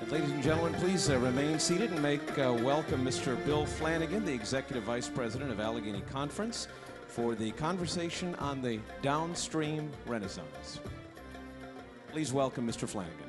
Ladies and gentlemen, please remain seated and make welcome Mr. Bill Flanagan, the Executive Vice President of Allegheny Conference, for the conversation on the Downstream Renaissance. Please welcome Mr. Flanagan.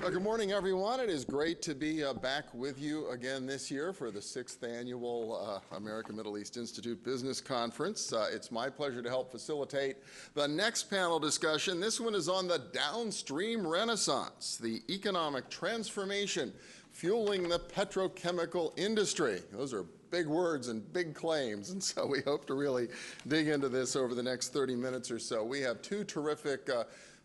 Good morning, everyone. It is great to be back with you again this year for the 6th Annual American Middle East Institute Business Conference. It's my pleasure to help facilitate the next panel discussion. This one is on the Downstream Renaissance, the economic transformation fueling the petrochemical industry. Those are big words and big claims, and so we hope to really dig into this over the next 30 minutes or so. We have two terrific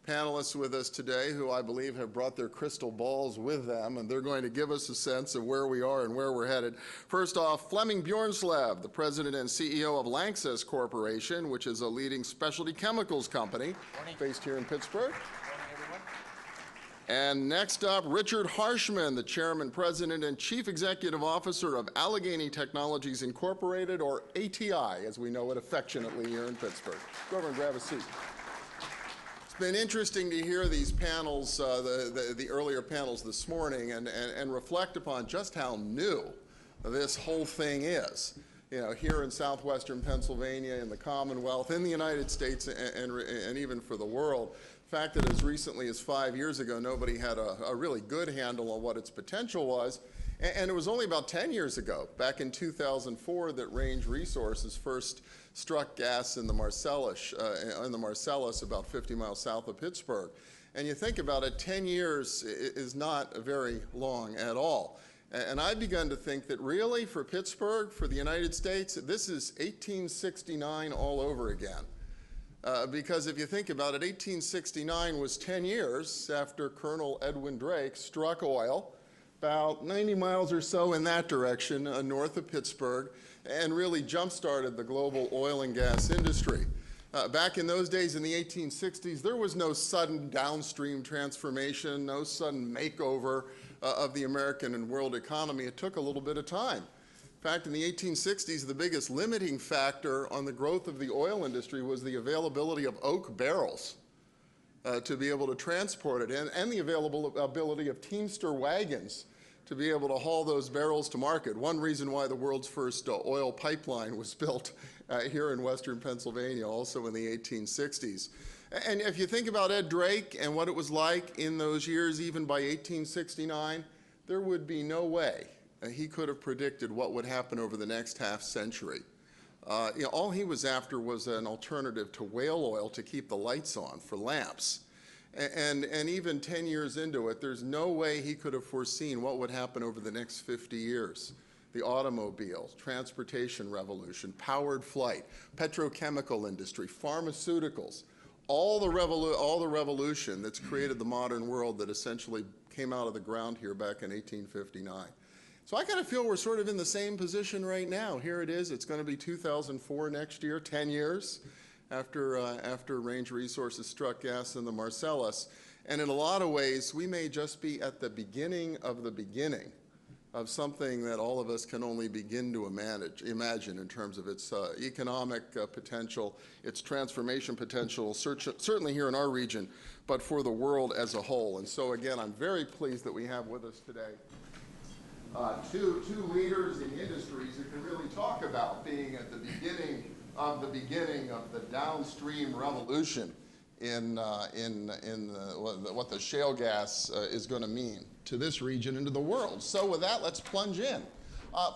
panelists with us today who I believe have brought their crystal balls with them, and they're going to give us a sense of where we are and where we're headed. First off, Flemming Bjoernslev, the president and CEO of Lanxess Corporation, which is a leading specialty chemicals company based here in Pittsburgh. And next up, Richard Harshman, the chairman, president, and chief executive officer of Allegheny Technologies Incorporated, or ATI, as we know it affectionately here in Pittsburgh. Go over and grab a seat. It's been interesting to hear these panels, the earlier panels this morning, and reflect upon just how new this whole thing is. You know, here in southwestern Pennsylvania, in the Commonwealth, in the United States, and even for the world. The fact that as recently as 5 years ago, nobody had a really good handle on what its potential was. And it was only about 10 years ago, back in 2004, that Range Resources first struck gas in the Marcellus, about 50 miles south of Pittsburgh. And you think about it, 10 years is not very long at all. And I've begun to think that really, for Pittsburgh, for the United States, this is 1869 all over again. Because if you think about it, 1869 was 10 years after Colonel Edwin Drake struck oil, about 90 miles or so in that direction, north of Pittsburgh, and really jump-started the global oil and gas industry. Back in those days, in the 1860s, there was no sudden downstream transformation, no sudden makeover of the American and world economy. It took a little bit of time. In fact, in the 1860s, the biggest limiting factor on the growth of the oil industry was the availability of oak barrels to be able to transport it, and the availability of teamster wagons to be able to haul those barrels to market. One reason why the world's first oil pipeline was built here in western Pennsylvania, also in the 1860s. And if you think about Ed Drake and what it was like in those years, even by 1869, there would be no way he could have predicted what would happen over the next half century. You know, all he was after was an alternative to whale oil to keep the lights on for lamps. And even 10 years into it, there's no way he could have foreseen what would happen over the next 50 years. The automobile, transportation revolution, powered flight, petrochemical industry, pharmaceuticals, all the revolution that's created the modern world that essentially came out of the ground here back in 1859. So I kind of feel we're sort of in the same position right now. Here it is. It's going to be 2004 next year, 10 years after Range Resources struck gas in the Marcellus. And in a lot of ways, we may just be at the beginning of something that all of us can only begin to imagine in terms of its economic potential, its transformation potential, certainly here in our region, but for the world as a whole. And so again, I'm very pleased that we have with us today two leaders in industries who can really talk about being at the beginning of the downstream revolution in what the shale gas is going to mean to this region and to the world. So with that, let's plunge in.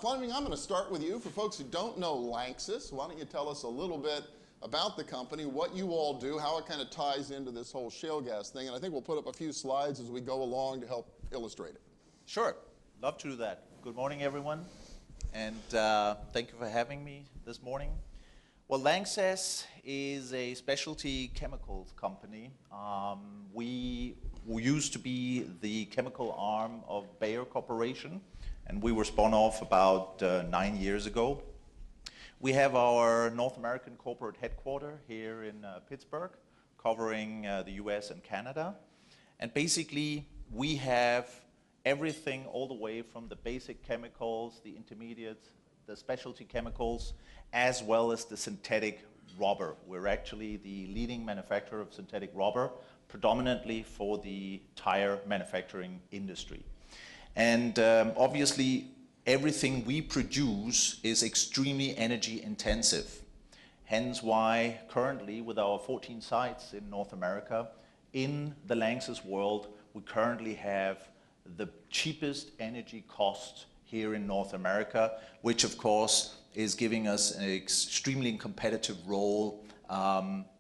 Flemming, I'm going to start with you. For folks who don't know Lanxess, why don't you tell us a little bit about the company, what you all do, how it kind of ties into this whole shale gas thing, and I think we'll put up a few slides as we go along to help illustrate it. Sure. Love to do that. Good morning, everyone, and thank you for having me this morning. Well, Lanxess is a specialty chemicals company. We used to be the chemical arm of Bayer Corporation, and we were spun off about 9 years ago. We have our North American corporate headquarters here in Pittsburgh, covering the US and Canada. And basically, we have everything all the way from the basic chemicals, the intermediates, the specialty chemicals, as well as the synthetic rubber. We're actually the leading manufacturer of synthetic rubber, predominantly for the tire manufacturing industry. And obviously, everything we produce is extremely energy intensive. Hence why currently with our 14 sites in North America, in the Lanxess world, we currently have the cheapest energy cost here in North America, which of course is giving us an extremely competitive role,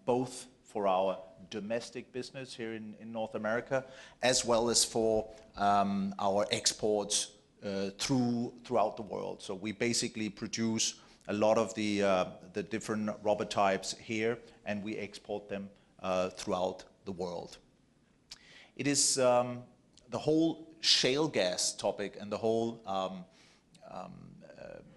both for our domestic business here in North America, as well as for our exports throughout the world. So we basically produce a lot of the different rubber types here, and we export them throughout the world. It is the whole shale gas topic and the whole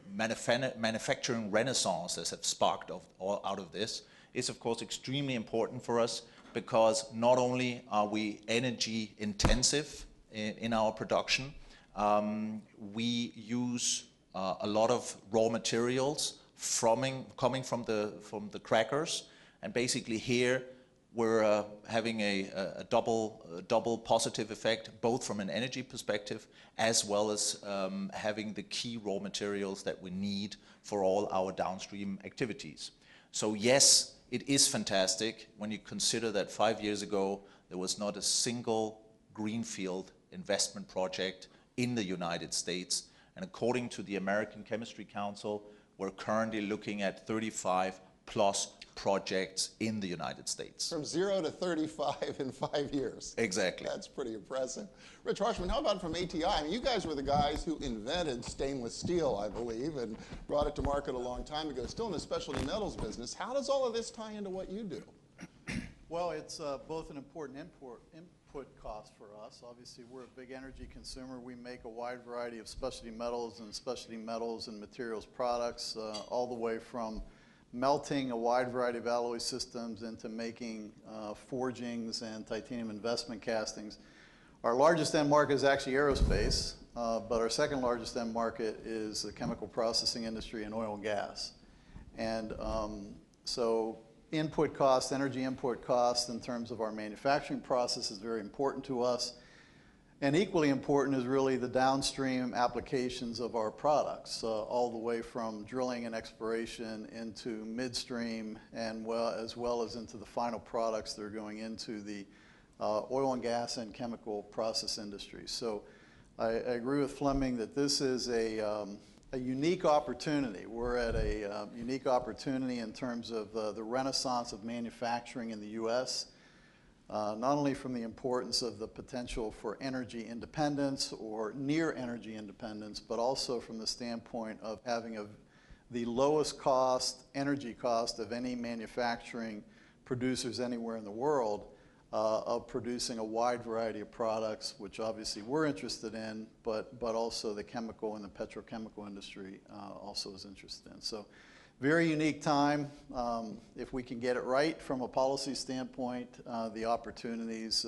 manufacturing renaissance that have sparked out of this is of course extremely important for us, because not only are we energy intensive in our production, we use a lot of raw materials coming from the crackers, and basically here we're having a double positive effect, both from an energy perspective as well as having the key raw materials that we need for all our downstream activities. So yes, it is fantastic when you consider that 5 years ago there was not a single greenfield investment project in the United States. And according to the American Chemistry Council, we're currently looking at 35 plus projects in the United States. From 0 to 35 in 5 years. Exactly. That's pretty impressive. Rich Harshman, how about from ATI? I mean, you guys were the guys who invented stainless steel, I believe, and brought it to market a long time ago. Still in the specialty metals business. How does all of this tie into what you do? Well, it's both an important input cost for us. Obviously, we're a big energy consumer. We make a wide variety of specialty metals and materials products, all the way from melting a wide variety of alloy systems into making forgings and titanium investment castings. Our largest end market is actually aerospace, but our second largest end market is the chemical processing industry and oil and gas. And so input cost, energy input cost in terms of our manufacturing process is very important to us. And equally important is really the downstream applications of our products, all the way from drilling and exploration into midstream, and as well as into the final products that are going into the oil and gas and chemical process industry. So I agree with Flemming that this is a unique opportunity. We're at a unique opportunity in terms of the renaissance of manufacturing in the U.S., not only from the importance of the potential for energy independence or near energy independence, but also from the standpoint of having the lowest cost, energy cost of any manufacturing producers anywhere in the world, of producing a wide variety of products, which obviously we're interested in, but also the chemical and the petrochemical industry also is interested in. So very unique time. If we can get it right from a policy standpoint, the opportunities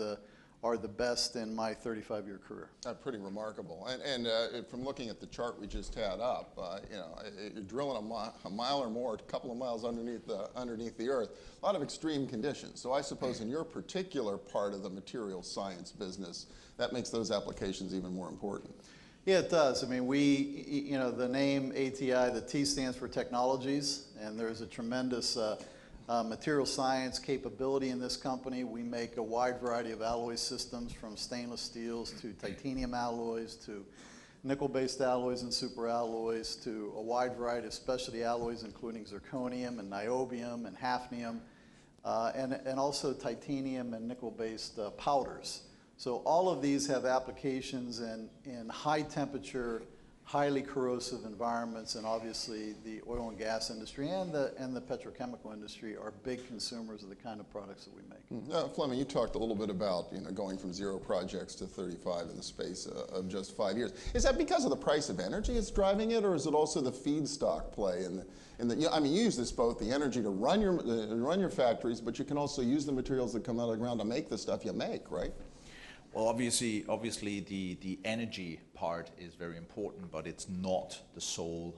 are the best in my 35-year career. Pretty remarkable. And from looking at the chart we just had up, you know, you're drilling a mile or more, a couple of miles underneath the earth, a lot of extreme conditions. So I suppose in your particular part of the materials science business, that makes those applications even more important. Yeah, it does. I mean, you know, the name ATI, the T stands for technologies, and there's a tremendous material science capability in this company. We make a wide variety of alloy systems, from stainless steels to titanium alloys to nickel-based alloys and superalloys to a wide variety of specialty alloys, including zirconium and niobium and hafnium, and also titanium and nickel-based powders. So all of these have applications in high temperature, highly corrosive environments, and obviously the oil and gas industry and the petrochemical industry are big consumers of the kind of products that we make. Flemming, you talked a little bit about, you know, going from 0 projects to 35 in the space of just 5 years. Is that because of the price of energy that's driving it, or is it also the feedstock play? I mean, you use this both the energy to run your factories, but you can also use the materials that come out of the ground to make the stuff you make, right? Well, obviously the energy part is very important, but it's not the sole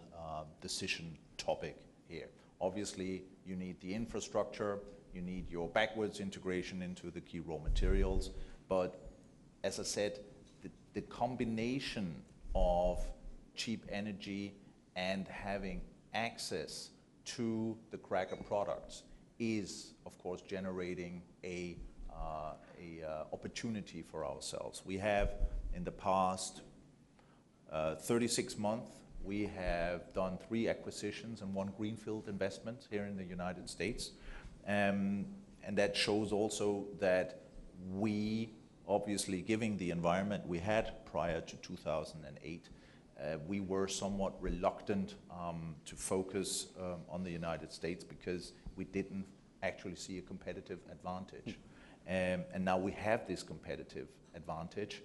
decision topic here. Obviously, you need the infrastructure, you need your backwards integration into the key raw materials. But as I said, the combination of cheap energy and having access to the cracker products is, of course, generating a opportunity for ourselves. We have, in the past 36 months, we have done 3 acquisitions and 1 greenfield investment here in the United States. And that shows also that we, obviously, given the environment we had prior to 2008, we were somewhat reluctant to focus on the United States because we didn't actually see a competitive advantage. And now we have this competitive advantage.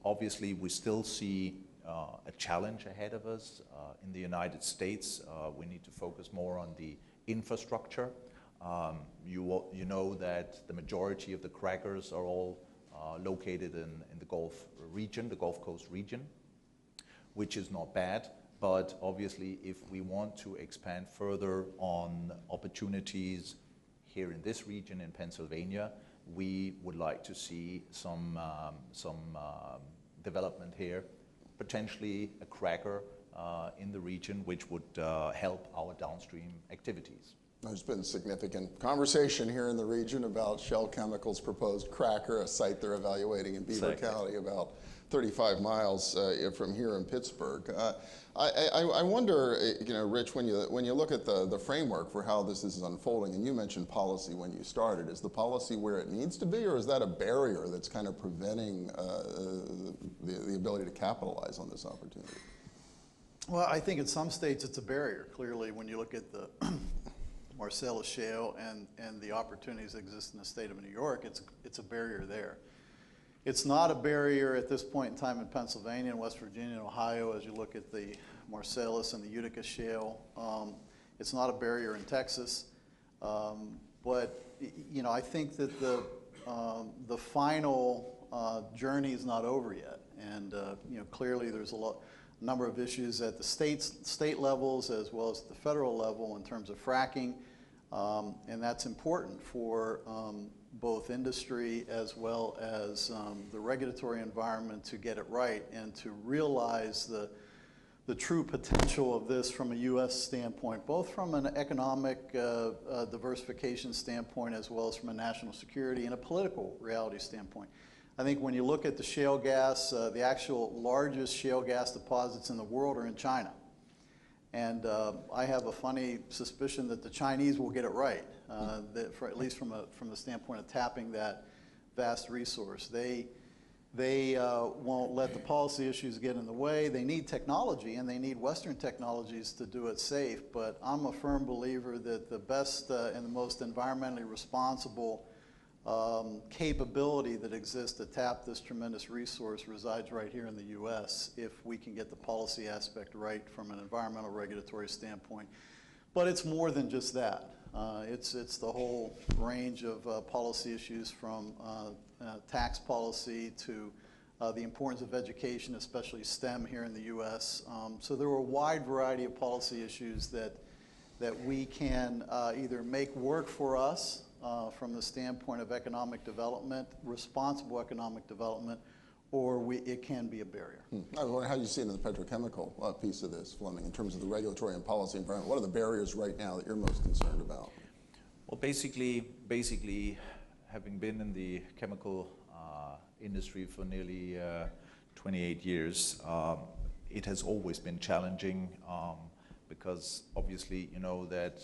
Obviously, we still see a challenge ahead of us. In the United States, we need to focus more on the infrastructure. You know that the majority of the crackers are all located in the Gulf region, the Gulf Coast region, which is not bad. But obviously, if we want to expand further on opportunities here in this region in Pennsylvania, we would like to see some development here, potentially a cracker in the region, which would help our downstream activities. There's been significant conversation here in the region about Shell Chemical's proposed cracker, a site they're evaluating in Beaver County, about 35 miles from here in Pittsburgh. I wonder, Rich, when you look at the framework for how this is unfolding, and you mentioned policy when you started, is the policy where it needs to be, or is that a barrier that's kind of preventing the ability to capitalize on this opportunity? Well, I think in some states it's a barrier. Clearly, when you look at the Marcellus Shale and the opportunities that exist in the state of New York, it's a barrier there. It's not a barrier at this point in time in Pennsylvania and West Virginia and Ohio as you look at the Marcellus and the Utica Shale. It's not a barrier in Texas. But I think that the final journey is not over yet. And clearly there's a number of issues at the state levels as well as the federal level in terms of fracking. And that's important for both industry as well as the regulatory environment to get it right and to realize the true potential of this from a U.S. standpoint, both from an economic diversification standpoint as well as from a national security and a political reality standpoint. I think when you look at the shale gas, the actual largest shale gas deposits in the world are in China. And I have a funny suspicion that the Chinese will get it right, at least from the standpoint of tapping that vast resource. They won't let the policy issues get in the way. They need technology, and they need Western technologies to do it safe. But I'm a firm believer that the best and the most environmentally responsible capability that exists to tap this tremendous resource resides right here in the U.S. if we can get the policy aspect right from an environmental regulatory standpoint. But it's more than just that. It's the whole range of policy issues from tax policy to the importance of education, especially STEM here in the U.S. So there are a wide variety of policy issues that we can either make work for us from the standpoint of economic development, responsible economic development, or it can be a barrier. I wonder how you see it in the petrochemical piece of this, Flemming, in terms of the regulatory and policy environment. What are the barriers right now that you're most concerned about? Well, basically, having been in the chemical industry for nearly 28 years, it has always been challenging because obviously you know that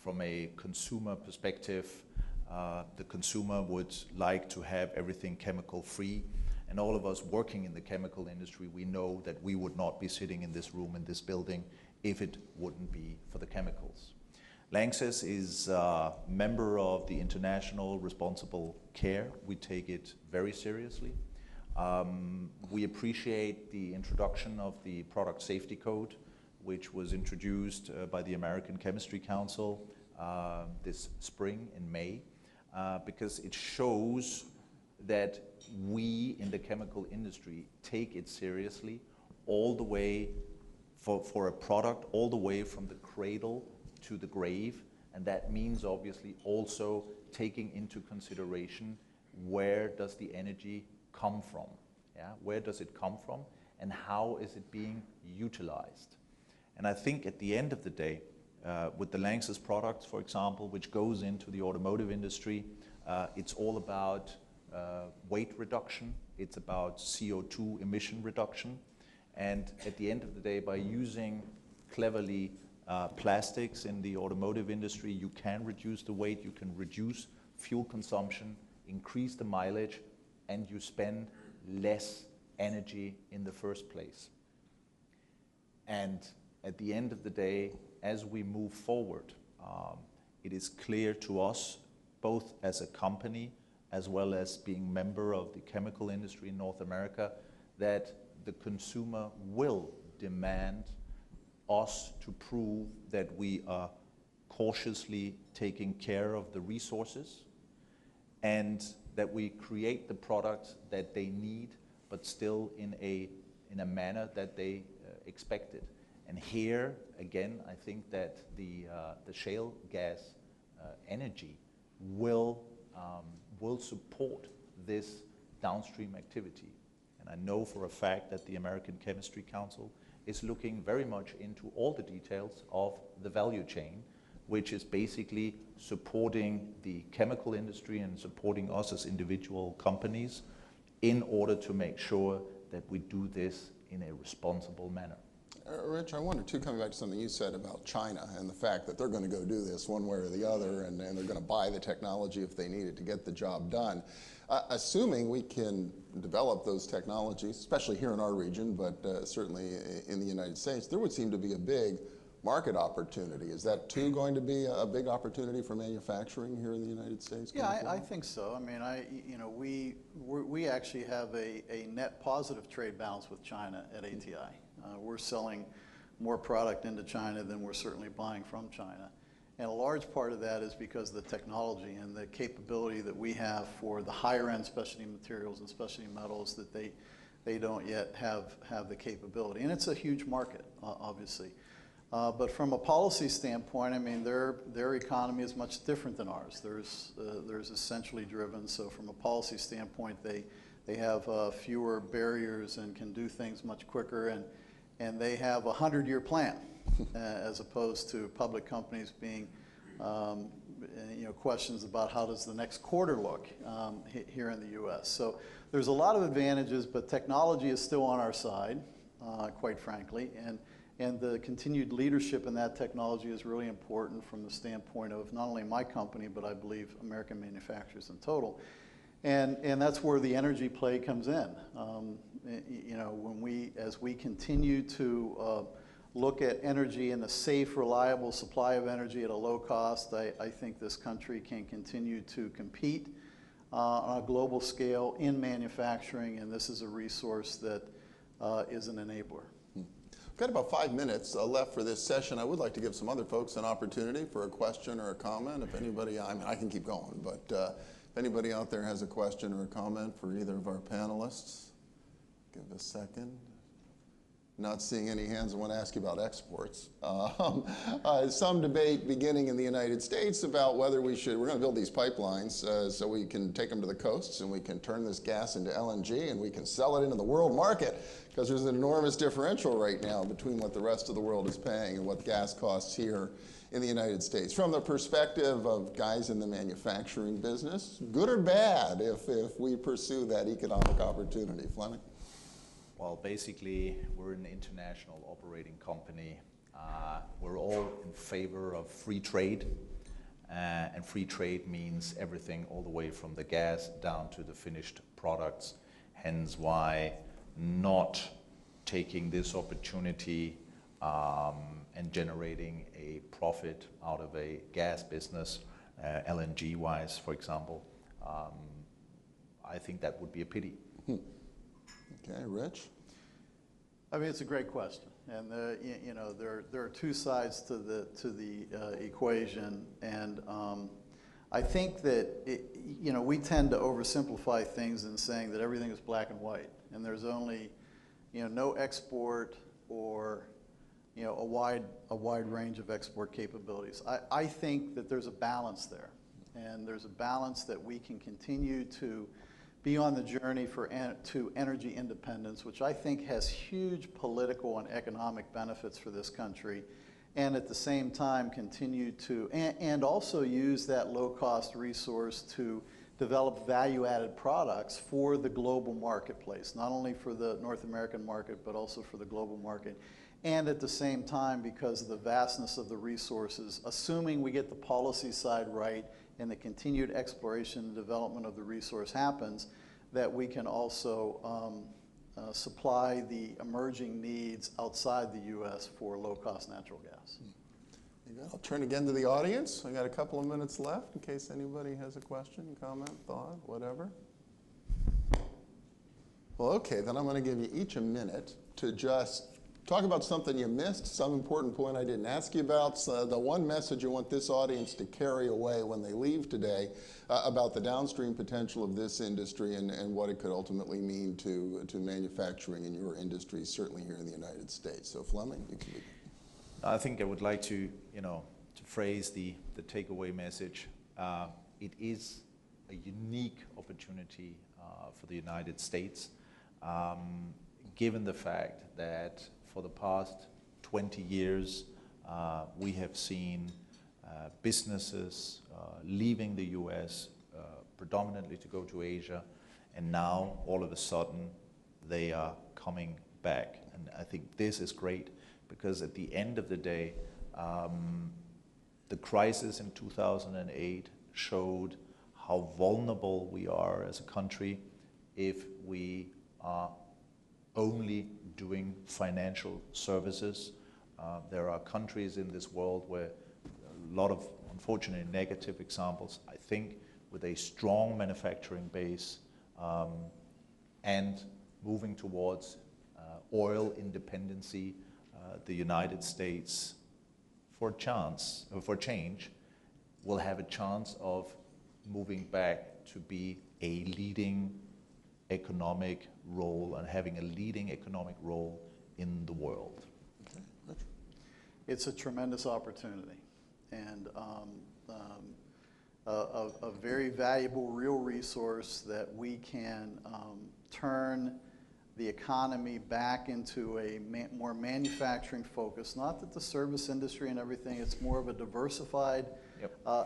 from a consumer perspective, the consumer would like to have everything chemical free, and all of us working in the chemical industry, we know that we would not be sitting in this room, in this building, if it wouldn't be for the chemicals. Lanxess is a member of the International Responsible Care. We take it very seriously. We appreciate the introduction of the Product Safety Code, which was introduced by the American Chemistry Council this spring in May, because it shows that we in the chemical industry take it seriously all the way for a product, all the way from the cradle to the grave, And that means obviously also taking into consideration where does the energy come from? Yeah? Where does it come from and how is it being utilized? And I think at the end of the day, with the Lanxess products, for example, which goes into the automotive industry, it's all about weight reduction, it's about CO2 emission reduction, and at the end of the day, by using cleverly plastics in the automotive industry, you can reduce the weight, you can reduce fuel consumption, increase the mileage, and you spend less energy in the first place. And at the end of the day, as we move forward, it is clear to us, both as a company as well as being member of the chemical industry in North America, that the consumer will demand us to prove that we are cautiously taking care of the resources and that we create the products that they need, but still in a manner that they expected. And here, again, I think that the shale gas energy will support this downstream activity. And I know for a fact that the American Chemistry Council is looking very much into all the details of the value chain, which is basically supporting the chemical industry and supporting us as individual companies in order to make sure that we do this in a responsible manner. Rich, I wonder too, coming back to something you said about China and the fact that they're going to go do this one way or the other, and they're going to buy the technology if they need it to get the job done. Assuming we can develop those technologies, especially here in our region, but certainly in the United States, there would seem to be a big market opportunity. Is that too going to be a big opportunity for manufacturing here in the United States? Yeah, I think so. I mean, we actually have a net positive trade balance with China at ATI. We're selling more product into China than we're certainly buying from China. And a large part of that is because of the technology and the capability that we have for the higher end specialty materials and specialty metals that they don't yet have the capability. And it's a huge market, obviously. But from a policy standpoint, I mean, their economy is much different than ours. There's essentially driven, so from a policy standpoint, they have fewer barriers and can do things much quicker, and they have a 100-year plan, as opposed to public companies being, questions about how does the next quarter look here in the U.S. So there's a lot of advantages, but technology is still on our side, quite frankly, and the continued leadership in that technology is really important from the standpoint of not only my company, but I believe American manufacturers in total. And that's where the energy play comes in. As we continue to look at energy and a safe, reliable supply of energy at a low cost, I think this country can continue to compete on a global scale in manufacturing, and this is a resource that is an enabler. We've got about 5 minutes left for this session. I would like to give some other folks an opportunity for a question or a comment. If anybody, I mean, I can keep going, but if anybody out there has a question or a comment for either of our panelists, give a second. Not seeing any hands. I want to ask you about exports. Some debate beginning in the United States about whether we're going to build these pipelines so we can take them to the coasts and we can turn this gas into LNG and we can sell it into the world market, because there's an enormous differential right now between what the rest of the world is paying and what gas costs here in the United States. From the perspective of guys in the manufacturing business, good or bad if we pursue that economic opportunity? Flemming? Well, basically, we're an international operating company. We're all in favor of free trade, and free trade means everything all the way from the gas down to the finished products. Hence why not taking this opportunity and generating a profit out of a gas business, LNG-wise, for example, I think that would be a pity. Okay, Rich? I mean, it's a great question, and there are two sides to the equation, and I think that we tend to oversimplify things in saying that everything is black and white, and there's only no export or you know, a wide range of export capabilities. I think that there's a balance there, and there's a balance that we can continue to be on the journey to energy independence, which I think has huge political and economic benefits for this country, and at the same time continue to, and also use that low-cost resource to develop value-added products for the global marketplace, not only for the North American market, but also for the global market. And at the same time, because of the vastness of the resources, assuming we get the policy side right and the continued exploration and development of the resource happens, that we can also supply the emerging needs outside the U.S. for low-cost natural gas. I'll turn again to the audience. I got a couple of minutes left in case anybody has a question, comment, thought, whatever. Well, okay, then I'm going to give you each a minute to just talk about something you missed, some important point I didn't ask you about, the one message you want this audience to carry away when they leave today about the downstream potential of this industry and what it could ultimately mean to manufacturing in your industry, certainly here in the United States. So Flemming, you can begin. I think I would like to, to phrase the takeaway message. It is a unique opportunity for the United States, given the fact that for the past 20 years, we have seen businesses leaving the U.S. Predominantly to go to Asia, and now all of a sudden they are coming back. And I think this is great because at the end of the day, the crisis in 2008 showed how vulnerable we are as a country if we are only doing financial services. There are countries in this world where a lot of, unfortunately, negative examples. I think with a strong manufacturing base and moving towards oil independency, the United States, for change, will have a chance of moving back to be a leading economic role and having a leading economic role in the world. Okay. It's a tremendous opportunity, and a very valuable real resource that we can turn the economy back into a more manufacturing focus. Not that the service industry and everything, it's more of a diversified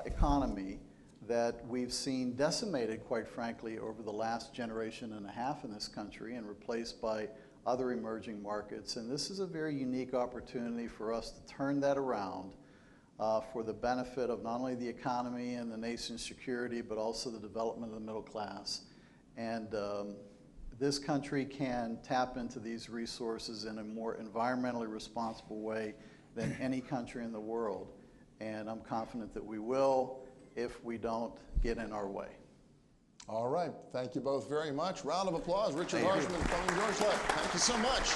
economy that we've seen decimated, quite frankly, over the last generation and a half in this country and replaced by other emerging markets. And this is a very unique opportunity for us to turn that around for the benefit of not only the economy and the nation's security, but also the development of the middle class. And this country can tap into these resources in a more environmentally responsible way than any country in the world. And I'm confident that we will if we don't get in our way. All right. Thank you both very much. Round of applause. Richard Harshman, Flemming Bjoernslev. Thank you so much.